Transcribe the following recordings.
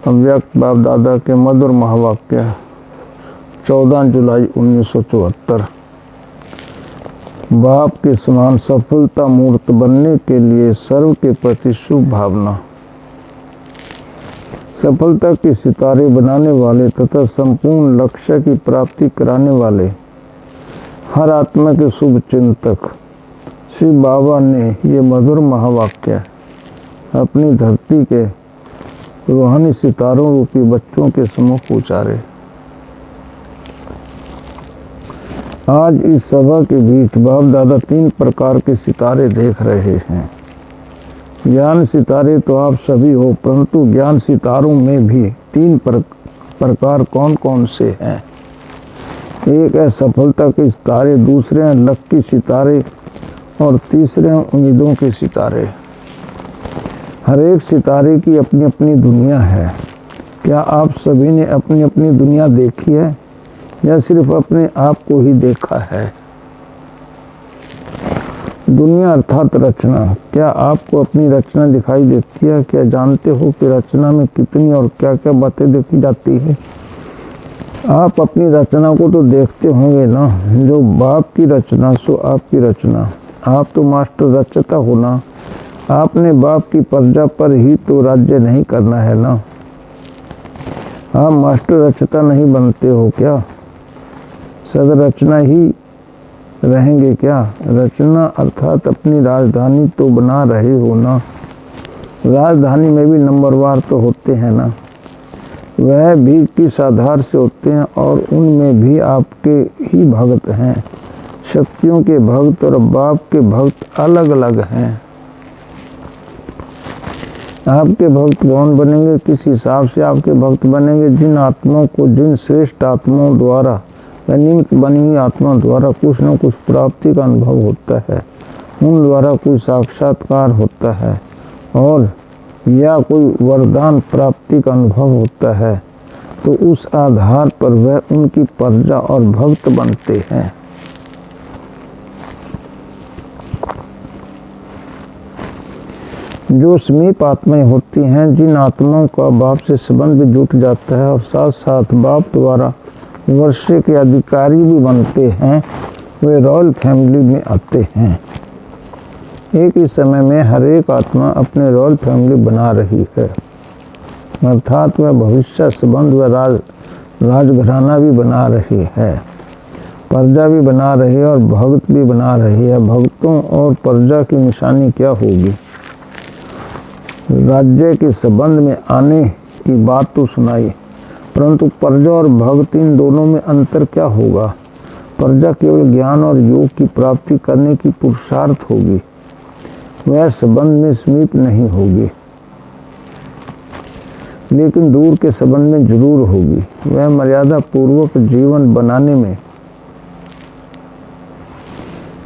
अव्यक्त बाप दादा के मधुर महावाक्य 14 जुलाई 1974। बाप के समान सफलता मूर्त बनने के लिए सर्व के प्रति शुभ भावना। सफलता के सितारे बनाने वाले तथा संपूर्ण लक्ष्य की प्राप्ति कराने वाले हर आत्मा के शुभ चिंतक श्री बाबा ने ये मधुर महावाक्य अपनी धरती के रूहानी सितारों रूपी बच्चों के सम्मुख उचारे। आज इस सभा के बीच बाप दादा 3 प्रकार के सितारे देख रहे हैं। ज्ञान सितारे तो आप सभी हो, परंतु ज्ञान सितारों में भी 3 प्रकार कौन कौन से हैं? एक है सफलता के सितारे, दूसरे हैं लक्की सितारे और तीसरे हैं उम्मीदों के सितारे। हर एक सितारे की अपनी अपनी दुनिया है। क्या आप सभी ने अपनी अपनी दुनिया देखी है या सिर्फ अपने आप को ही देखा है? दुनिया अर्थात रचना। क्या आपको अपनी रचना दिखाई देती है? क्या जानते हो कि रचना में कितनी और क्या क्या बातें देखी जाती है? आप अपनी रचना को तो देखते होंगे ना। जो बाप की रचना सो आपकी रचना। आप तो मास्टर रचता हो ना। आपने बाप की प्रजा पर ही तो राज्य नहीं करना है ना। आप मास्टर रचता नहीं बनते हो क्या? सद रचना ही रहेंगे क्या? रचना अर्थात अपनी राजधानी तो बना रहे हो ना। राजधानी में भी नंबरवार तो होते हैं ना। वह भी किस आधार से होते हैं और उनमें भी आपके ही भक्त हैं। शक्तियों के भक्त और बाप के भक्त अलग अलग हैं। आपके भक्त कौन बनेंगे? किस हिसाब से आपके भक्त बनेंगे? जिन आत्माओं को, जिन श्रेष्ठ आत्माओं द्वारा या निमित्त बनी हुई आत्मा द्वारा कुछ न कुछ प्राप्ति का अनुभव होता है, उन द्वारा कोई साक्षात्कार होता है और या कोई वरदान प्राप्ति का अनुभव होता है, तो उस आधार पर वह उनकी प्रजा और भक्त बनते हैं। जो समीप आत्माएं होती हैं, जिन आत्माओं का बाप से संबंध भी जुट जाता है और साथ साथ बाप द्वारा वर्षे के अधिकारी भी बनते हैं, वे रॉयल फैमिली में आते हैं। एक ही समय में हर एक आत्मा अपने रॉयल फैमिली बना रही है, अर्थात वह भविष्य संबंध व राजघराना भी बना रही है, प्रजा भी बना रही है और भक्त भी बना रही है। भक्तों और प्रजा की निशानी क्या होगी? राज्य के संबंध में आने की बात तो सुनाई, परंतु प्रजा और भक्त इन दोनों में अंतर क्या होगा? प्रजा केवल ज्ञान और योग की प्राप्ति करने की पुरुषार्थ होगी, वह संबंध में समीप नहीं होगी, लेकिन दूर के संबंध में जरूर होगी। वह मर्यादा पूर्वक जीवन बनाने में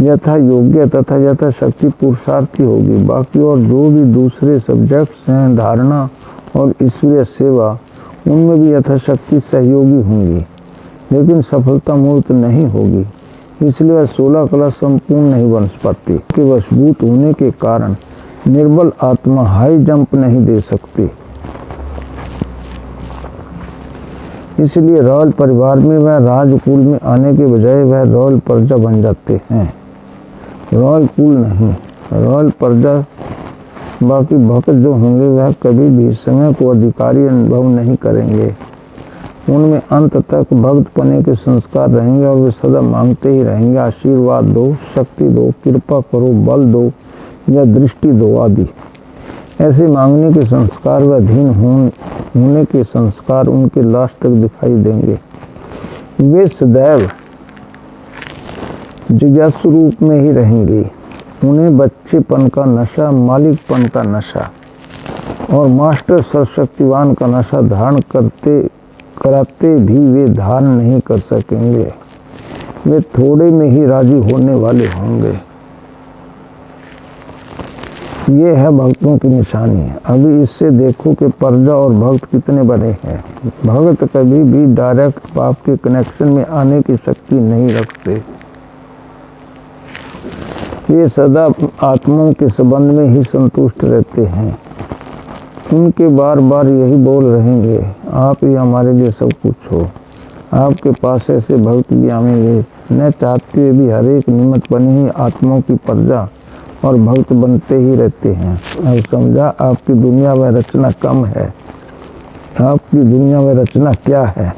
यथा योग्य तथा यथा शक्ति पुरुषार्थी होगी। बाकी और जो भी दूसरे सब्जेक्ट्स हैं, धारणा और ईश्वरीय सेवा, उनमें भी यथाशक्ति सहयोगी होंगी, लेकिन सफलता मूर्त नहीं होगी। इसलिए वह 16 कला संपूर्ण नहीं बन पाती कि वशभूत होने के कारण निर्बल आत्मा हाई जंप नहीं दे सकती। इसलिए रॉयल परिवार में वह राजकुल में आने के बजाय वह रॉयल प्रजा बन जाते हैं। रॉयल कुल नहीं, रॉयल प्रजा। बाकी भक्त जो होंगे वह कभी भी समय को अधिकारी अनुभव नहीं करेंगे। उनमें अंत तक भक्त पने के संस्कार रहेंगे और वे सदा मांगते ही रहेंगे, आशीर्वाद दो, शक्ति दो, कृपा करो, बल दो या दृष्टि दो आदि। ऐसे मांगने के संस्कार व अधीन होने के संस्कार उनके लास्ट तक दिखाई देंगे। वे सदैव जिज्ञासु रूप में ही रहेंगे। उन्हें बच्चेपन का नशा, मालिकपन का नशा और मास्टर सर्वशक्तिवान का नशा धारण कराते भी वे धारण नहीं कर सकेंगे। वे थोड़े में ही राजी होने वाले होंगे। ये है भक्तों की निशानी। अभी इससे देखो कि प्रजा और भक्त कितने बड़े हैं। भक्त कभी भी डायरेक्ट बाप के कनेक्शन में आने की शक्ति नहीं रखते। ये सदा आत्माओं के संबंध में ही संतुष्ट रहते हैं। उनके बार बार यही बोल रहेंगे, आप ही हमारे लिए सब कुछ हो। आपके पास ऐसे भक्त भी आएंगे, न चाहते हुए भी हर एक निमित्त बनी ही आत्माओं की प्रजा और भक्त बनते ही रहते हैं। अब समझा, आपकी दुनिया में रचना कम है। आपकी दुनिया में रचना क्या है?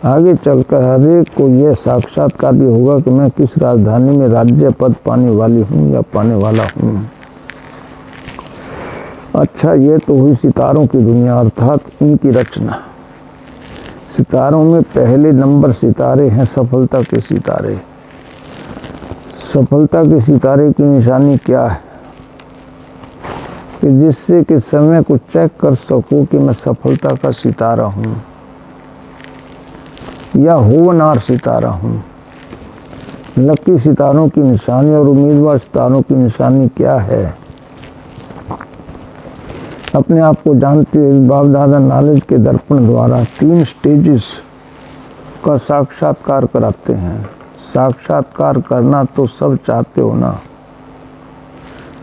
आगे चलकर हर एक को यह साक्षात्कार भी होगा कि मैं किस राजधानी में राज्य पद पाने वाली हूँ या पाने वाला हूँ। अच्छा, ये तो हुई सितारों की दुनिया अर्थात इनकी रचना। सितारों में पहले नंबर सितारे हैं सफलता के सितारे। सफलता के सितारे की निशानी क्या है? कि जिससे कि समय को चेक कर सको कि मैं सफलता का सितारा हूँ या होनहार सितारा हूँ। लकी सितारों की निशानी और उम्मीदवार सितारों की निशानी क्या है? अपने आप को जानते हुए बाप दादा नॉलेज के दर्पण द्वारा 3 स्टेजेस का साक्षात्कार कराते हैं। साक्षात्कार करना तो सब चाहते हो ना,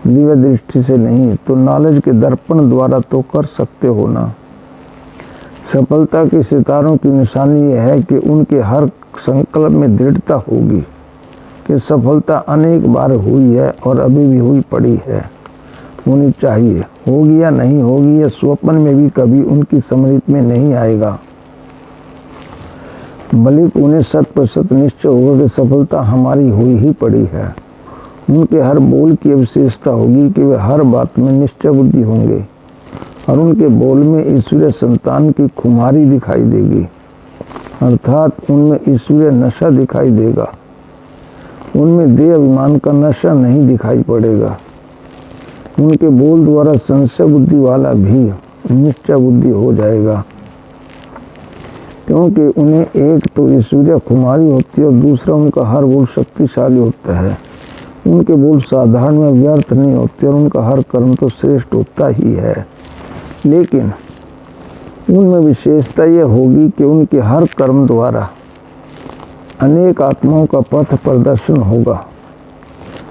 दिव्य दृष्टि से नहीं तो नॉलेज के दर्पण द्वारा तो कर सकते हो ना। सफलता के सितारों की निशानी यह है कि उनके हर संकल्प में दृढ़ता होगी कि सफलता अनेक बार हुई है और अभी भी हुई पड़ी है, होनी चाहिए। होगी या नहीं होगी यह स्वप्न में भी कभी उनकी स्मृति में नहीं आएगा, बल्कि उन्हें 100% निश्चय होगा कि सफलता हमारी हुई ही पड़ी है। उनके हर बोल की विशेषता होगी कि वे हर बात में निश्चय बुद्धि होंगे और उनके बोल में ईश्वरीय संतान की खुमारी दिखाई देगी, अर्थात उनमें ईश्वरीय नशा दिखाई देगा। उनमें देह अभिमान का नशा नहीं दिखाई पड़ेगा। उनके बोल द्वारा संशय बुद्धि वाला भी निश्चय बुद्धि हो जाएगा, क्योंकि उन्हें एक तो ईश्वरीय खुमारी होती है और दूसरा उनका हर बोल शक्तिशाली होता है। उनके बोल साधारण में व्यर्थ नहीं होते और उनका हर कर्म तो श्रेष्ठ होता ही है। लेकिन उनमें विशेषता यह होगी कि उनके हर कर्म द्वारा अनेक आत्माओं का पथ प्रदर्शन होगा।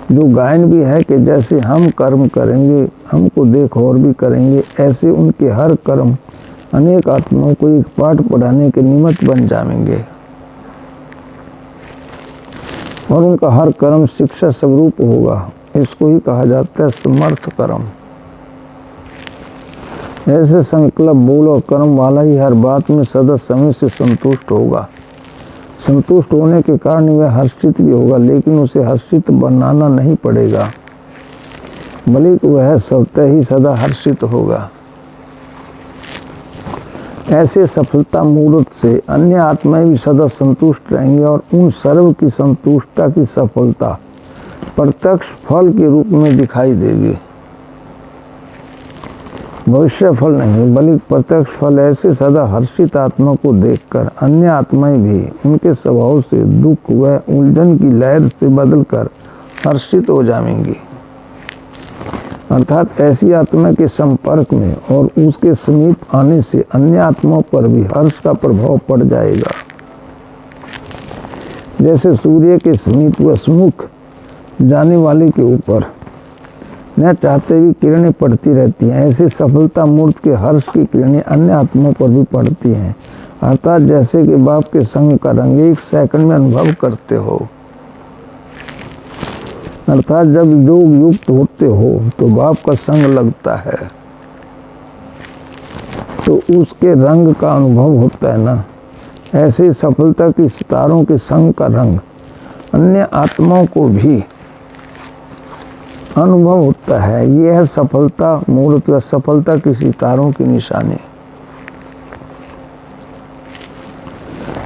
जो गायन भी है कि जैसे हम कर्म करेंगे हमको देख और भी करेंगे, ऐसे उनके हर कर्म अनेक आत्माओं को एक पाठ पढ़ाने के निमित्त बन जाएंगे और उनका हर कर्म शिक्षा स्वरूप होगा। इसको ही कहा जाता है समर्थ कर्म। ऐसे संकल्प बोल और कर्म वाला ही हर बात में सदा समय से संतुष्ट होगा। संतुष्ट होने के कारण वह हर्षित भी होगा, लेकिन उसे हर्षित बनाना नहीं पड़ेगा, बल्कि वह स्वतः ही सदा हर्षित होगा। ऐसे सफलता मूर्त से अन्य आत्माएं भी सदा संतुष्ट रहेंगे और उन सर्व की संतुष्टता की सफलता प्रत्यक्ष फल के रूप में दिखाई देगी। भविष्य फल नहीं बल्कि प्रत्यक्ष फल। ऐसे सदा हर्षित आत्मा को देखकर अन्य आत्माएं भी उनके स्वभाव से दुख व उलझन की लहर से बदलकर हर्षित हो जाएंगी, अर्थात ऐसी आत्मा के संपर्क में और उसके समीप आने से अन्य आत्माओं पर भी हर्ष का प्रभाव पड़ जाएगा। जैसे सूर्य के समीप व सम्मुख जाने वाले के ऊपर न चाहते भी किरणें पड़ती रहती हैं, ऐसे सफलता मूर्त के हर्ष की किरणें अन्य आत्माओं पर भी पड़ती हैं, अर्थात जैसे कि बाप के संग का रंग 1 सेकंड में अनुभव करते हो। अर्थात जब योग युक्त होते हो तो बाप का संग लगता है तो उसके रंग का अनुभव होता है ना। ऐसे सफलता की सितारों के संग का रंग अन्य आत्माओं को भी अनुभव होता है। यह है सफलता मूर्त व सफलता की सितारों की निशानी।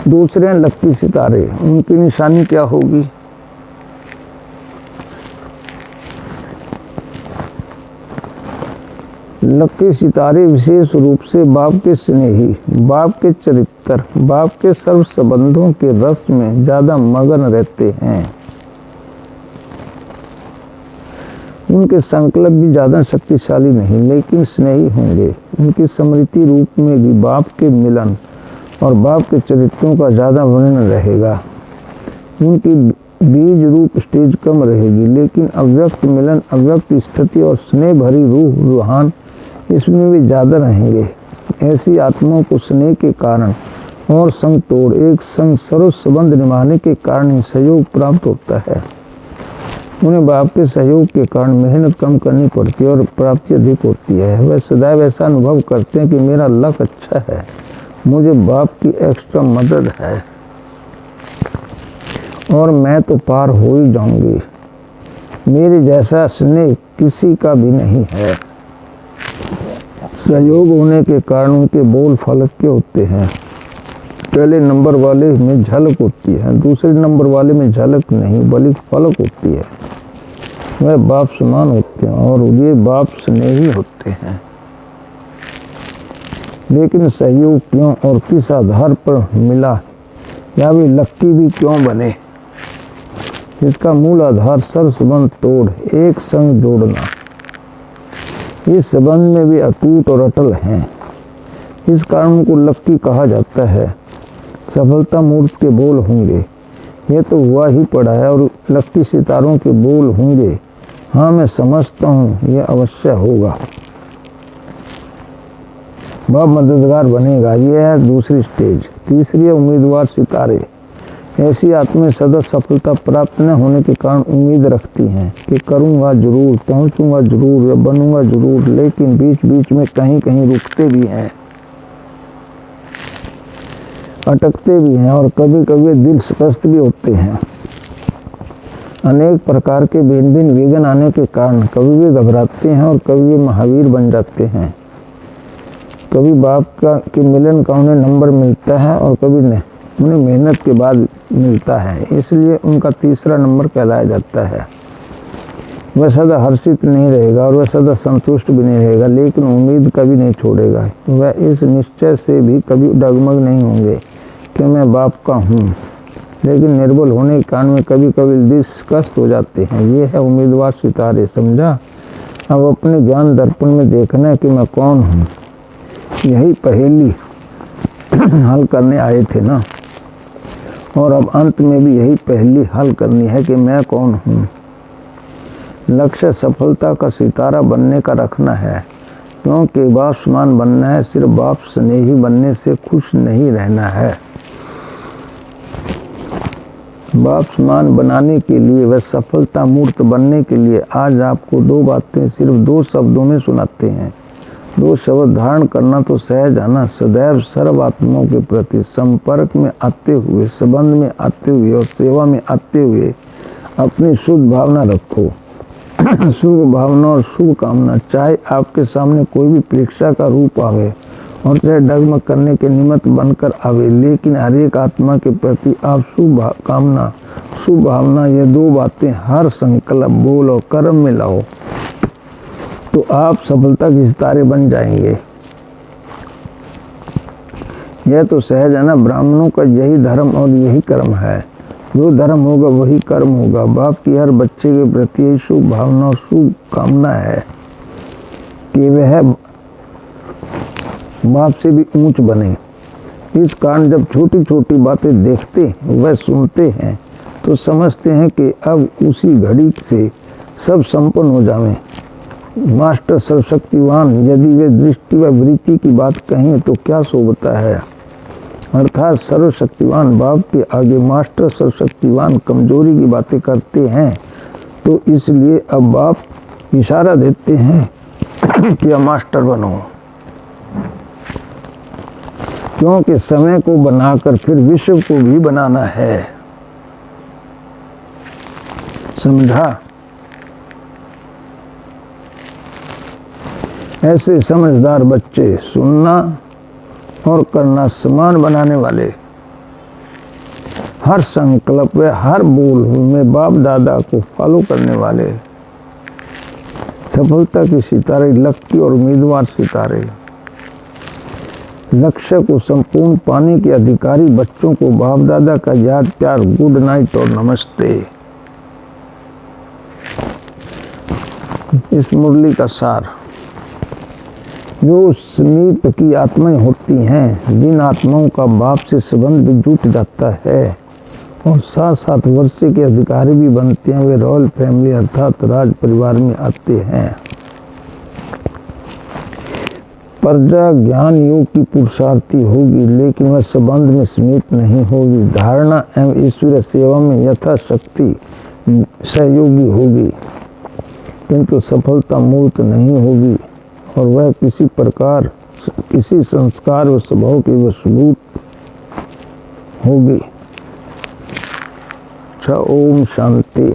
दूसरे लकी सितारे, उनकी निशानी क्या होगी? लकी सितारे विशेष रूप से बाप के स्नेही, बाप के चरित्र, बाप के सर्व संबंधों के रस में ज्यादा मगन रहते हैं। उनके संकल्प भी ज्यादा शक्तिशाली नहीं लेकिन स्नेही होंगे। उनकी स्मृति रूप में भी बाप के मिलन और बाप के चरित्रों का ज्यादा वर्णन रहेगा। उनकी बीज रूप स्टेज कम रहेगी लेकिन अव्यक्त मिलन, अव्यक्त स्थिति और स्नेह भरी रूह रूहान इसमें भी ज़्यादा रहेंगे। ऐसी आत्माओं को स्नेह के कारण और संग तोड़ एक संग सर्व संबंध निभाने के कारण ही सहयोग प्राप्त होता है। उन्हें बाप के सहयोग के कारण मेहनत कम करनी पड़ती है और प्राप्ति अधिक होती है। वह सदैव ऐसा अनुभव करते हैं कि मेरा लक अच्छा है, मुझे बाप की एक्स्ट्रा मदद है और मैं तो पार हो ही जाऊंगी। मेरे जैसा स्नेह किसी का भी नहीं है। सहयोग होने के कारण उनके बोल फलक के होते हैं। पहले नंबर वाले में झलक होती है, दूसरे नंबर वाले में झलक नहीं बल्कि फलक होती है। वह बाप समान होते हैं और ये बाप स्नेही होते हैं। लेकिन सहयोग क्यों और किस आधार पर मिला, या वे लक्की भी क्यों बने? इसका मूल आधार सर्व संबंध तोड़ एक संग जोड़ना। इस संबंध में वे अटूट और अटल हैं, इस कारण उनको लक्की कहा जाता है। सफलता मूर्त के बोल होंगे, ये तो हुआ ही पड़ा है, और लक्की सितारों के बोल होंगे, हाँ मैं समझता हूँ यह अवश्य होगा। बाप मददगार बनेगा, यह है दूसरी स्टेज। तीसरी है उम्मीदवार सितारे। ऐसी आत्माएं सदा सफलता प्राप्त न होने के कारण उम्मीद रखती हैं कि करूँगा जरूर, पहुँचूंगा जरूर या बनूंगा जरूर, लेकिन बीच बीच में कहीं कहीं रुकते भी हैं, अटकते भी हैं और कभी कभी दिल शिकस्त भी होते हैं। अनेक प्रकार के भिन्न भिन्न विघ्न आने के कारण कभी वे घबराते हैं और कभी वे महावीर बन जाते हैं। कभी बाप का के मिलन का उन्हें नंबर मिलता है और कभी नहीं, उन्हें मेहनत के बाद मिलता है, इसलिए उनका तीसरा नंबर कहलाया जाता है। वह सदा हर्षित नहीं रहेगा और वह सदा संतुष्ट भी नहीं रहेगा, लेकिन उम्मीद कभी नहीं छोड़ेगा। वह इस निश्चय से भी कभी डगमग नहीं होंगे कि मैं बाप का हूँ, लेकिन निर्बल होने के कारण में कभी कभी दिल शिकस्त हो जाते हैं। ये है उम्मीदवार सितारे, समझा? अब अपने ज्ञान दर्पण में देखना है कि मैं कौन हूँ। यही पहेली हल करने आए थे ना, और अब अंत में भी यही पहेली हल करनी है कि मैं कौन हूँ। लक्ष्य सफलता का सितारा बनने का रखना है, क्योंकि बाप समान बनना है। सिर्फ बाप स्नेही बनने से खुश नहीं रहना है। बाप समान बनाने के लिए, वह सफलता मूर्त बनने के लिए आज आपको दो बातें सिर्फ दो शब्दों में सुनाते हैं। दो शब्द धारण करना तो सहज आना। सदैव सर्व आत्माओं के प्रति संपर्क में आते हुए, संबंध में आते हुए और सेवा में आते हुए अपनी शुद्ध भावना रखो। शुभ भावना और शुभ कामना, चाहे आपके सामने कोई भी परीक्षा का रूप आवे और चाहे डगमग करने के निमित्त बनकर आवे, लेकिन हर एक आत्मा के प्रति आप शुभ कामना, शुभ भावना, ये दो बातें हर संकल्प, बोल और कर्म में लाओ, तो आप सफलता के सितारे बन जाएंगे। यह तो सहज है ना। ब्राह्मणों का यही धर्म और यही कर्म है। जो धर्म होगा वही कर्म होगा। बाप की हर बच्चे के प्रति यही शुभ भावना और शुभ कामना है कि वह बाप से भी ऊंच बने। इस कारण जब छोटी छोटी बातें देखते व सुनते हैं तो समझते हैं कि अब उसी घड़ी से सब संपन्न हो जाएं। मास्टर सर्वशक्तिवान यदि वे दृष्टि व वृत्ति की बात कहें तो क्या शोभता है। अर्थात सर्वशक्तिवान बाप के आगे मास्टर सर्वशक्तिवान कमजोरी की बातें करते हैं, तो इसलिए अब बाप इशारा देते हैं कि अब मास्टर बनो, क्योंकि समय को बनाकर फिर विश्व को भी बनाना है। समझा? ऐसे समझदार बच्चे, सुनना और करना समान बनाने वाले, हर संकल्प व हर बोल में बाप दादा को फॉलो करने वाले, सफलता के सितारे, लक्की और उम्मीदवार सितारे, लक्ष्य को संपूर्ण पाने के अधिकारी बच्चों को बाप दादा का याद, प्यार, गुड नाइट और नमस्ते। इस मुरली का सार, जो समीप की आत्माएं होती हैं, जिन आत्माओं का बाप से संबंध भी जुट जाता है और साथ साथ वर्षे के अधिकारी भी बनते हैं, वे रॉयल फैमिली अर्थात राज परिवार में आते हैं। प्रजा ज्ञान योग की पुरुषार्थी होगी, लेकिन वह संबंध में सीमित नहीं होगी। धारणा एवं ईश्वर सेवा में यथाशक्ति सहयोगी होगी, किंतु सफलता मूर्त नहीं होगी और वह किसी संस्कार व स्वभाव की वशभूत होगी। ओम शांति।